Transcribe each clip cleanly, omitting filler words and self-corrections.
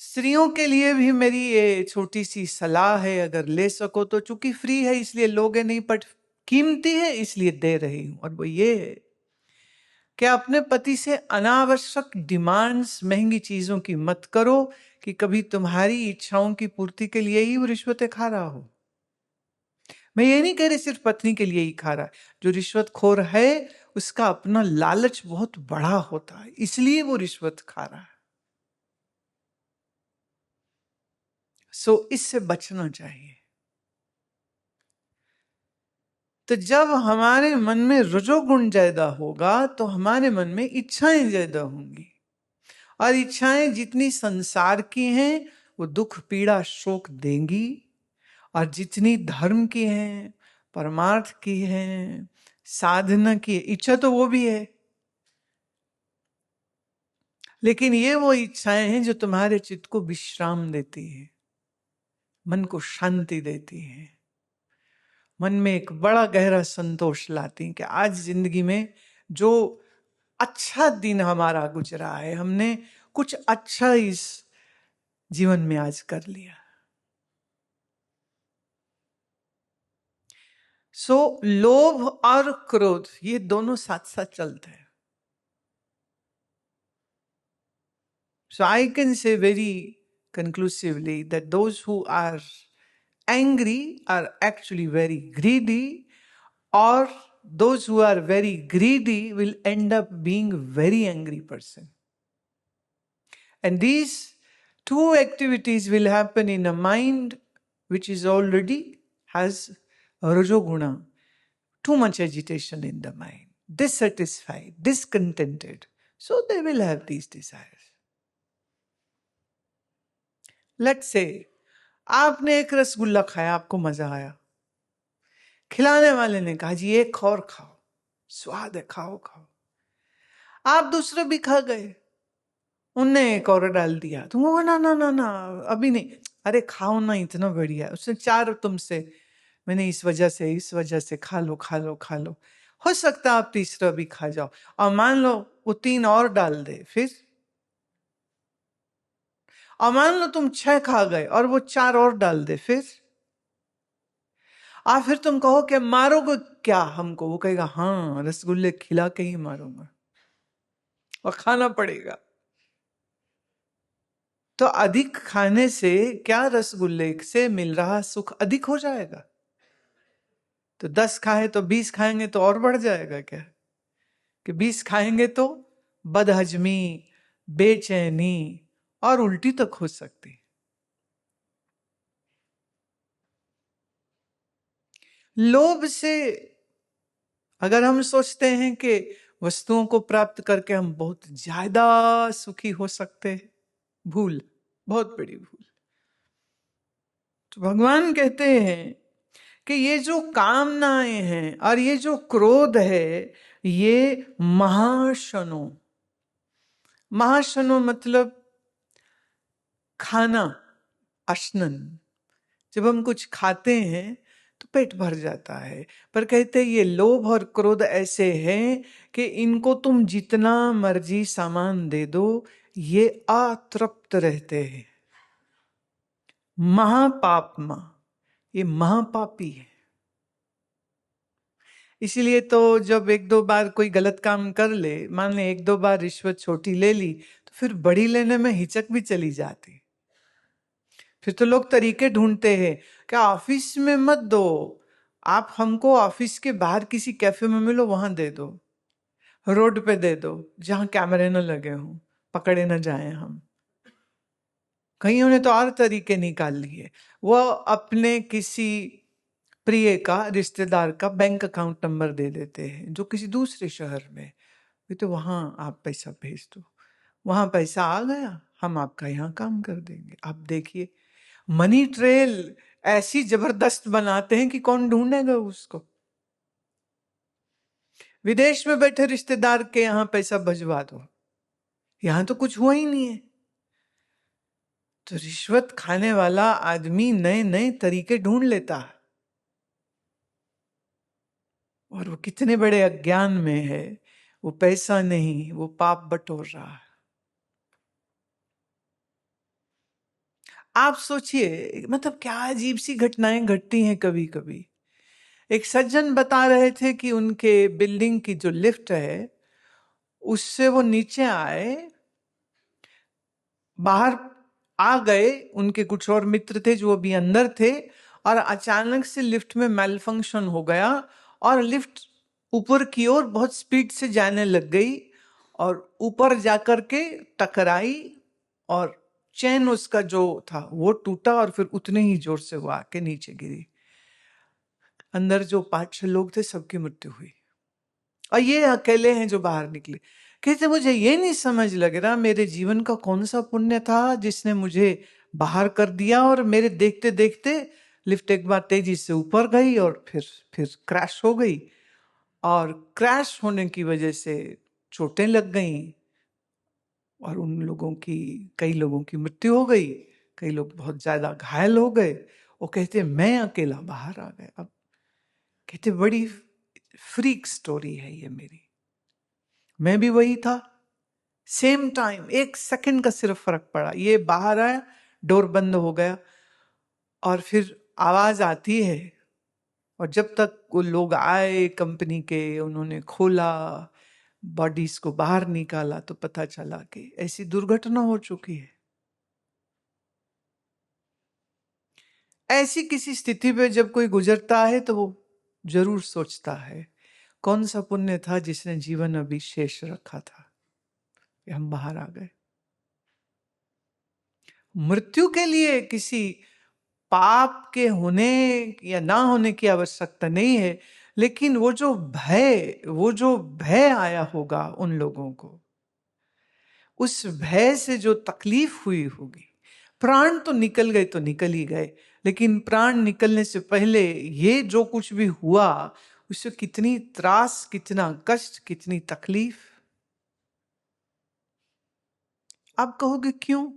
स्त्रियों के लिए भी मेरी ये छोटी सी सलाह है, अगर ले सको तो, चूंकि फ्री है इसलिए लोगे नहीं, बट कीमती है इसलिए दे रही हूं। और वो ये है कि अपने पति से अनावश्यक डिमांड्स, महंगी चीजों की मत करो कि कभी तुम्हारी इच्छाओं की पूर्ति के लिए ही वो रिश्वतें खा रहा हो। मैं ये नहीं कह रही सिर्फ पत्नी के लिए ही खा रहा है। जो रिश्वतखोर है उसका अपना लालच बहुत बड़ा होता है, इसलिए वो रिश्वत खा रहा है। इससे बचना चाहिए। तो जब हमारे मन में रजोगुण ज्यादा होगा तो हमारे मन में इच्छाएं ज्यादा होंगी, और इच्छाएं जितनी संसार की हैं वो दुख पीड़ा शोक देंगी, और जितनी धर्म की हैं, परमार्थ की हैं, साधना की है, इच्छा तो वो भी है, लेकिन ये वो इच्छाएं हैं जो तुम्हारे चित्त को विश्राम देती है, मन को शांति देती है, मन में एक बड़ा गहरा संतोष लाती हैं कि आज जिंदगी में जो अच्छा दिन हमारा गुजरा है, हमने कुछ अच्छा इस जीवन में आज कर लिया। लोभ और क्रोध ये दोनों साथ साथ चलते हैं। I can say very conclusively that those who are angry are actually very greedy, or those who are very greedy will end up being a very angry person. And these two activities will happen in a mind which is already has rajoguna, too much agitation in the mind, dissatisfied, discontented. So they will have these desires. Let's say आपने एक रसगुल्ला खाया, आपको मजा आया, खिलाने वाले ने कहा जी एक और खाओ, स्वाद है, खाओ खाओ। आप दूसरे भी खा गए, उनने एक और डाल दिया, तुम वो ना ना ना ना अभी नहीं, अरे खाओ ना, इतना बढ़िया। उसने चार तुमसे, मैंने इस वजह से खा लो खा लो खा लो, हो सकता है आप तीसरा भी खा जाओ, और मान लो वो 3 और डाल दे, फिर और मान लो तुम 6 खा गए और वो 4 और डाल दे, फिर तुम कहो कि मारोगे क्या हमको? वो कहेगा हाँ, रसगुल्ले खिला के ही मारूंगा, और खाना पड़ेगा। तो अधिक खाने से क्या रसगुल्ले से मिल रहा सुख अधिक हो जाएगा? तो 10 खाए तो 20 खाएंगे तो और बढ़ जाएगा क्या? कि 20 खाएंगे तो बदहजमी, बेचैनी और उल्टी तक हो सकती। लोभ से अगर हम सोचते हैं कि वस्तुओं को प्राप्त करके हम बहुत ज्यादा सुखी हो सकते हैं, भूल, बहुत बड़ी भूल। तो भगवान कहते हैं कि ये जो कामनाएं हैं और ये जो क्रोध है, ये महाशनो, महाशनो मतलब खाना, अश्नन। जब हम कुछ खाते हैं तो पेट भर जाता है, पर कहते ये लोभ और क्रोध ऐसे हैं कि इनको तुम जितना मर्जी सामान दे दो, ये अतृप्त रहते हैं। महापापमा, ये महापापी है। इसीलिए तो जब 1-2 बार कोई गलत काम कर ले, मान ले 1-2 बार रिश्वत छोटी ले ली, तो फिर बड़ी लेने में हिचक भी चली जाती। फिर तो लोग तरीके ढूंढते हैं कि ऑफिस में मत दो, आप हमको ऑफिस के बाहर किसी कैफे में मिलो, वहां दे दो, रोड पे दे दो, जहां कैमरे न लगे हों, पकड़े न जाएं हम। कईयों ने तो और तरीके निकाल लिए। वो अपने किसी प्रिय का, रिश्तेदार का बैंक अकाउंट नंबर दे देते हैं जो किसी दूसरे शहर में, तो वहां आप पैसा भेज दो, वहां पैसा आ गया, हम आपका यहाँ काम कर देंगे। आप देखिए, मनी ट्रेल ऐसी जबरदस्त बनाते हैं कि कौन ढूंढेगा उसको। विदेश में बैठे रिश्तेदार के यहां पैसा भिजवा दो, यहां तो कुछ हुआ ही नहीं है। तो रिश्वत खाने वाला आदमी नए नए तरीके ढूंढ लेता है, और वो कितने बड़े अज्ञान में है, वो पैसा नहीं, वो पाप बटोर रहा है। आप सोचिए, मतलब क्या अजीब सी घटनाएं घटती हैं कभी कभी। एक सज्जन बता रहे थे कि उनके बिल्डिंग की जो लिफ्ट है उससे वो नीचे आए, बाहर आ गए, उनके कुछ और मित्र थे जो अभी अंदर थे, और अचानक से लिफ्ट में मेल फंक्शन हो गया और लिफ्ट ऊपर की ओर बहुत स्पीड से जाने लग गई और ऊपर जाकर के टकराई और चैन उसका जो था वो टूटा और फिर उतने ही जोर से वो आके नीचे गिरी। अंदर जो 5-6 लोग थे सबकी मृत्यु हुई और ये अकेले हैं जो बाहर निकले। कहते मुझे ये नहीं समझ लग रहा मेरे जीवन का कौन सा पुण्य था जिसने मुझे बाहर कर दिया, और मेरे देखते देखते लिफ्ट एक बार तेजी से ऊपर गई और फिर क्रैश हो गई, और क्रैश होने की वजह से चोटें लग गईं और उन लोगों की, कई लोगों की मृत्यु हो गई, कई लोग बहुत ज्यादा घायल हो गए। वो कहते मैं अकेला बाहर आ गया। अब कहते बड़ी फ्रीक स्टोरी है ये मेरी, मैं भी वही था, सेम टाइम, 1 सेकंड का सिर्फ फर्क पड़ा। ये बाहर आया, डोर बंद हो गया और फिर आवाज आती है, और जब तक वो लोग आए कंपनी के, उन्होंने खोला, बॉडीज को बाहर निकाला, तो पता चला कि ऐसी दुर्घटना हो चुकी है। ऐसी किसी स्थिति पे जब कोई गुजरता है तो वो जरूर सोचता है कौन सा पुण्य था जिसने जीवन अभी शेष रखा था कि हम बाहर आ गए। मृत्यु के लिए किसी पाप के होने या ना होने की आवश्यकता नहीं है, लेकिन वो जो भय आया होगा उन लोगों को, उस भय से जो तकलीफ हुई होगी। प्राण तो निकल गए तो निकल ही गए, लेकिन प्राण निकलने से पहले ये जो कुछ भी हुआ उससे कितनी त्रास, कितना कष्ट, कितनी तकलीफ। आप कहोगे क्यों?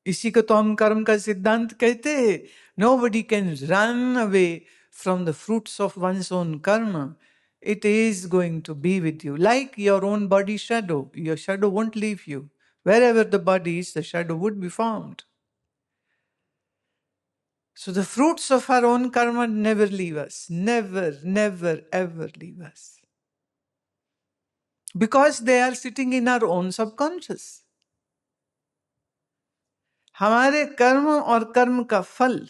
इसी को तो हम कर्म का सिद्धांत कहते हैं। Nobody can run away from the fruits of one's own कर्म। It is going to be with you, like your own body shadow. Your shadow won't leave you. Wherever the body is, the shadow would be formed. So the fruits of our own karma never leave us. Never, never, ever leave us. Because they are sitting in our own subconscious. हमारे कर्म और कर्म का फल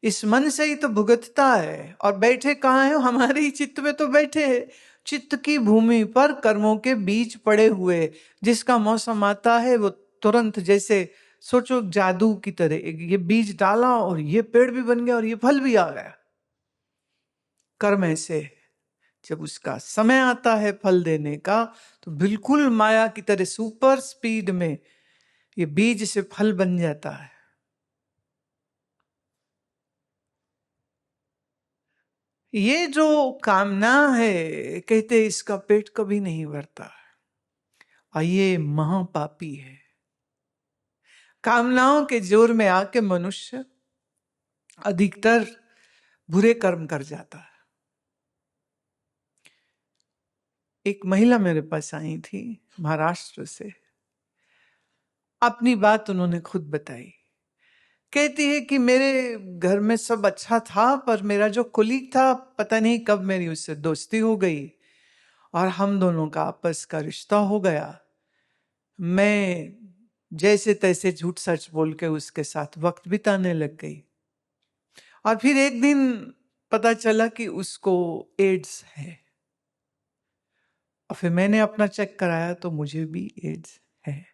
इस मन से ही तो भुगतता है, और बैठे कहाँ है? हमारे ही चित्त में तो बैठे हैं। चित्त की भूमि पर कर्मों के बीज पड़े हुए, जिसका मौसम आता है वो तुरंत, जैसे सोचो जादू की तरह, ये बीज डाला और ये पेड़ भी बन गया और ये फल भी आ गया। कर्म ऐसे, जब उसका समय आता है फल देने का, तो बिल्कुल माया की तरह सुपर स्पीड में ये बीज से फल बन जाता है। ये जो कामना है, कहते इसका पेट कभी नहीं भरता है और ये महापापी है। कामनाओं के जोर में आके मनुष्य अधिकतर बुरे कर्म कर जाता है। एक महिला मेरे पास आई थी महाराष्ट्र से, अपनी बात उन्होंने खुद बताई। कहती है कि मेरे घर में सब अच्छा था, पर मेरा जो कुलीग था, पता नहीं कब मेरी उससे दोस्ती हो गई और हम दोनों का आपस का रिश्ता हो गया। मैं जैसे तैसे झूठ सच बोल के उसके साथ वक्त बिताने लग गई, और फिर एक दिन पता चला कि उसको एड्स है, और फिर मैंने अपना चेक कराया तो मुझे भी एड्स है।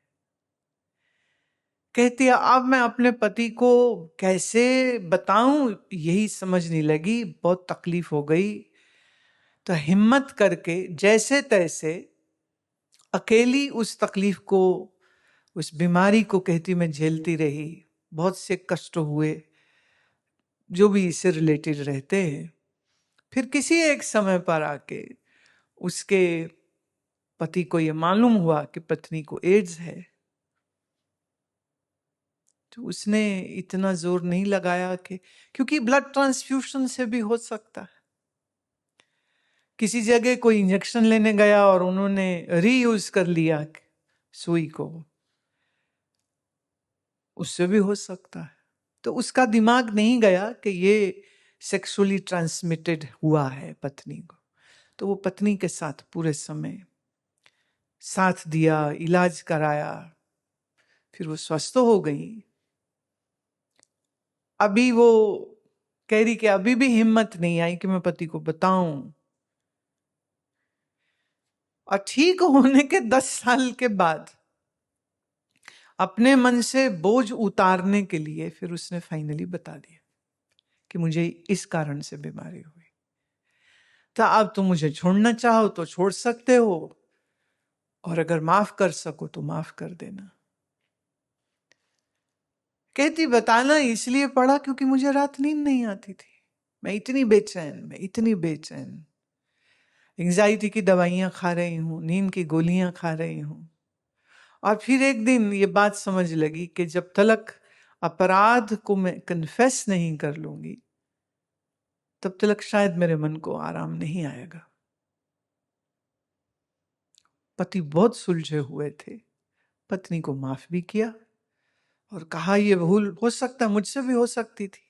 कहती है अब मैं अपने पति को कैसे बताऊं यही समझ नहीं लगी, बहुत तकलीफ हो गई। तो हिम्मत करके जैसे तैसे अकेली उस तकलीफ को, उस बीमारी को कहती मैं झेलती रही। बहुत से कष्ट हुए जो भी इससे रिलेटेड रहते हैं। फिर किसी एक समय पर आके उसके पति को यह मालूम हुआ कि पत्नी को एड्स है, तो उसने इतना जोर नहीं लगाया कि, क्योंकि ब्लड ट्रांसफ्यूजन से भी हो सकता है। किसी जगह कोई इंजेक्शन लेने गया और उन्होंने रीयूज कर लिया सुई को, उससे भी हो सकता है। तो उसका दिमाग नहीं गया कि ये सेक्सुअली ट्रांसमिटेड हुआ है पत्नी को। तो वो पत्नी के साथ पूरे समय साथ दिया, इलाज कराया, फिर वो स्वस्थ हो गई। अभी वो कह रही कि अभी भी हिम्मत नहीं आई कि मैं पति को बताऊं। और ठीक होने के 10 साल के बाद अपने मन से बोझ उतारने के लिए फिर उसने फाइनली बता दिया कि मुझे इस कारण से बीमारी हुई। तो अब तुम मुझे छोड़ना चाहो तो छोड़ सकते हो, और अगर माफ कर सको तो माफ कर देना। कहती बताना इसलिए पड़ा क्योंकि मुझे रात नींद नहीं आती थी। मैं इतनी बेचैन, एंजाइटी की दवाइयां खा रही हूं, नींद की गोलियां खा रही हूं। और फिर एक दिन ये बात समझ लगी कि जब तक अपराध को मैं कन्फेस नहीं कर लूंगी तब तक शायद मेरे मन को आराम नहीं आएगा। पति बहुत सुलझे हुए थे, पत्नी को माफ भी किया और कहा ये भूल हो सकता, मुझसे भी हो सकती थी,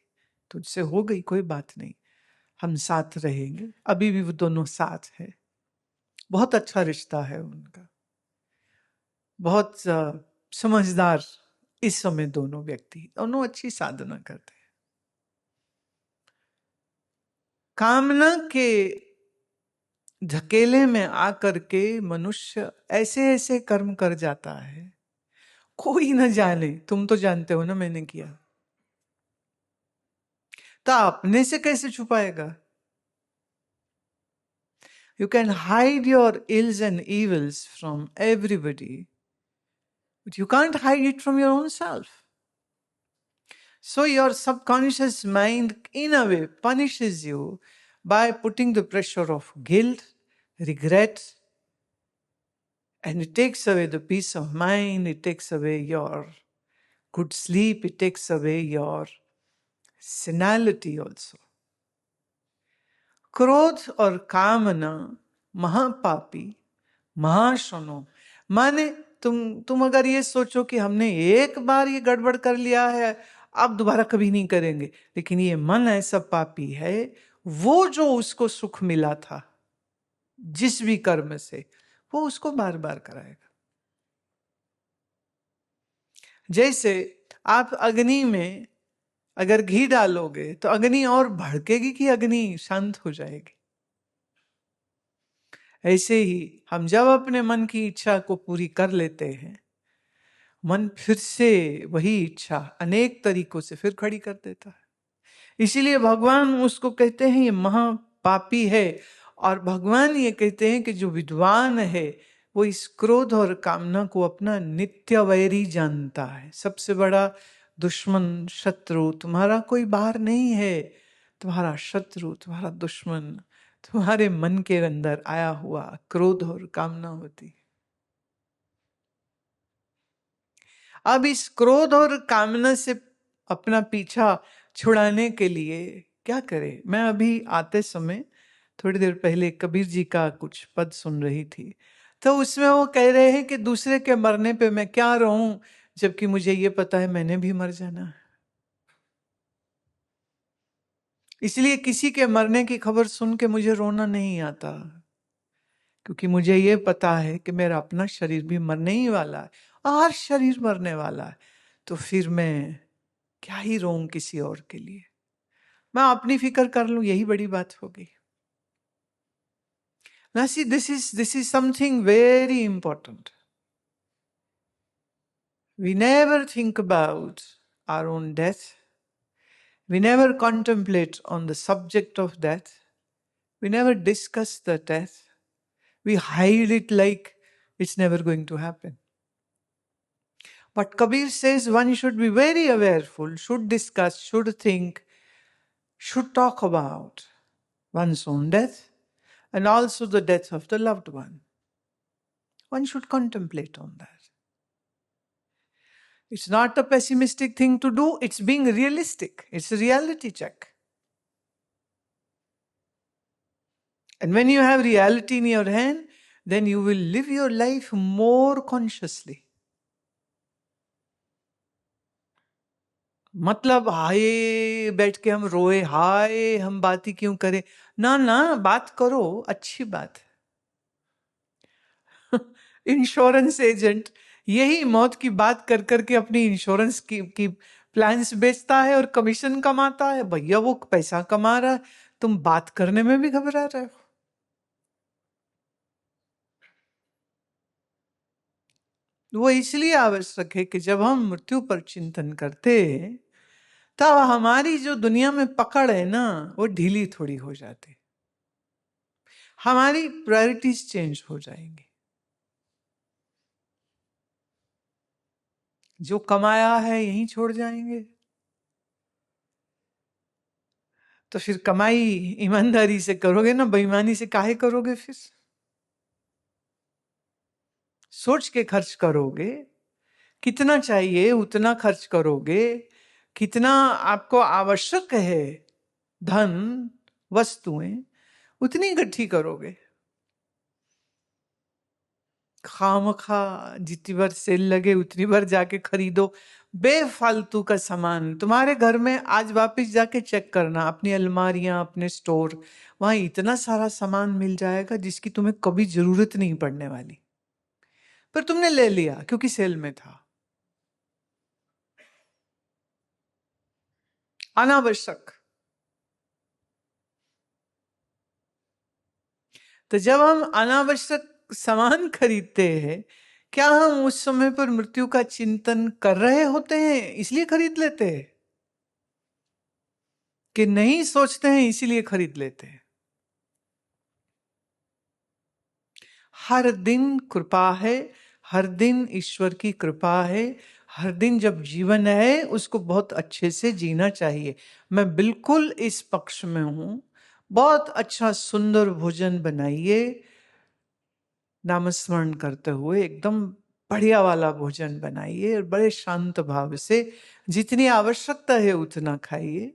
तुझसे हो गई, कोई बात नहीं, हम साथ रहेंगे। अभी भी वो दोनों साथ है, बहुत अच्छा रिश्ता है उनका, बहुत समझदार इस समय दोनों व्यक्ति, दोनों अच्छी साधना करते हैं। कामना के धकेले में आकर के मनुष्य ऐसे ऐसे कर्म कर जाता है, कोई न जाने। तुम तो जानते हो ना मैंने किया, तो अपने से कैसे छुपाएगा? You can hide your ills and evils from everybody, but you can't hide it from your own self. So your subconscious mind, in a way, punishes you by putting the pressure of guilt, regret, and it takes away the peace of mind, it takes away your good sleep, it takes away your senility also. क्रोध और कामना महापापी, महाशनो। माने तुम अगर ये सोचो कि हमने एक बार ये गड़बड़ कर लिया है, अब दोबारा कभी नहीं करेंगे, लेकिन ये मन ऐसा पापी है, वो जो उसको सुख मिला था जिस भी कर्म से, वो उसको बार बार कराएगा। जैसे आप अग्नि में अगर घी डालोगे तो अग्नि और भड़केगी कि अग्नि शांत हो जाएगी? ऐसे ही हम जब अपने मन की इच्छा को पूरी कर लेते हैं, मन फिर से वही इच्छा अनेक तरीकों से फिर खड़ी कर देता है। इसीलिए भगवान उसको कहते हैं ये महापापी है, और भगवान ये कहते हैं कि जो विद्वान है वो इस क्रोध और कामना को अपना नित्य वैरी जानता है। सबसे बड़ा दुश्मन, शत्रु तुम्हारा कोई बाहर नहीं है, तुम्हारा शत्रु, तुम्हारा दुश्मन तुम्हारे मन के अंदर आया हुआ क्रोध और कामना होती है। अब इस क्रोध और कामना से अपना पीछा छुड़ाने के लिए क्या करें? मैं अभी आते समय थोड़ी देर पहले कबीर जी का कुछ पद सुन रही थी, तो उसमें वो कह रहे हैं कि दूसरे के मरने पे मैं क्या रोऊं, जबकि मुझे ये पता है मैंने भी मर जाना है। इसलिए किसी के मरने की खबर सुन के मुझे रोना नहीं आता, क्योंकि मुझे ये पता है कि मेरा अपना शरीर भी मरने ही वाला है और शरीर मरने वाला है। तो फिर मैं क्या ही रोऊं किसी और के लिए, मैं अपनी फिक्र कर लूं, यही बड़ी बात होगी ना। See this is something very important. We never think about our own death. We never contemplate on the subject of death. We never discuss the death. We hide it like it's never going to happen. But Kabir says one should be very awareful, should discuss, should think, should talk about one's own death and also the death of the loved one. One should contemplate on that. It's not a pessimistic thing to do, it's being realistic. It's a reality check. And when you have reality in your hand, then you will live your life more consciously. मतलब हाय बैठ के हम रोए, हाय हम बात ही क्यों करें? ना ना, बात करो, अच्छी बात है। इंश्योरेंस एजेंट यही मौत की बात कर करके अपनी इंश्योरेंस की प्लान्स बेचता है और कमीशन कमाता है। भैया वो पैसा कमा रहा है, तुम बात करने में भी घबरा रहे हो। वो इसलिए आवश्यक है कि जब हम मृत्यु पर चिंतन करते हैं तब हमारी जो दुनिया में पकड़ है ना, वो ढीली थोड़ी हो जाती, हमारी प्रायोरिटीज चेंज हो जाएंगी। जो कमाया है यहीं छोड़ जाएंगे, तो फिर कमाई ईमानदारी से करोगे ना, बेईमानी से काहे करोगे? फिर सोच के खर्च करोगे, कितना चाहिए उतना खर्च करोगे, कितना आपको आवश्यक है धन वस्तुएं उतनी इकट्ठी करोगे। खामखा जितनी बार सेल लगे उतनी बार जाके खरीदो बेफालतू का सामान। तुम्हारे घर में आज वापस जाके चेक करना अपनी अलमारियां, अपने स्टोर, वहां इतना सारा सामान मिल जाएगा जिसकी तुम्हें कभी जरूरत नहीं पड़ने वाली, पर तुमने ले लिया क्योंकि सेल में था। अनावश्यक। तो जब हम अनावश्यक सामान खरीदते हैं, क्या हम उस समय पर मृत्यु का चिंतन कर रहे होते हैं इसलिए खरीद लेते हैं, कि नहीं सोचते हैं इसीलिए खरीद लेते हैं? हर दिन कृपा है, हर दिन ईश्वर की कृपा है, हर दिन जब जीवन है उसको बहुत अच्छे से जीना चाहिए। मैं बिल्कुल इस पक्ष में हूं। बहुत अच्छा सुंदर भोजन बनाइए, नामस्मरण करते हुए एकदम बढ़िया वाला भोजन बनाइए और बड़े शांत भाव से जितनी आवश्यकता है उतना खाइए।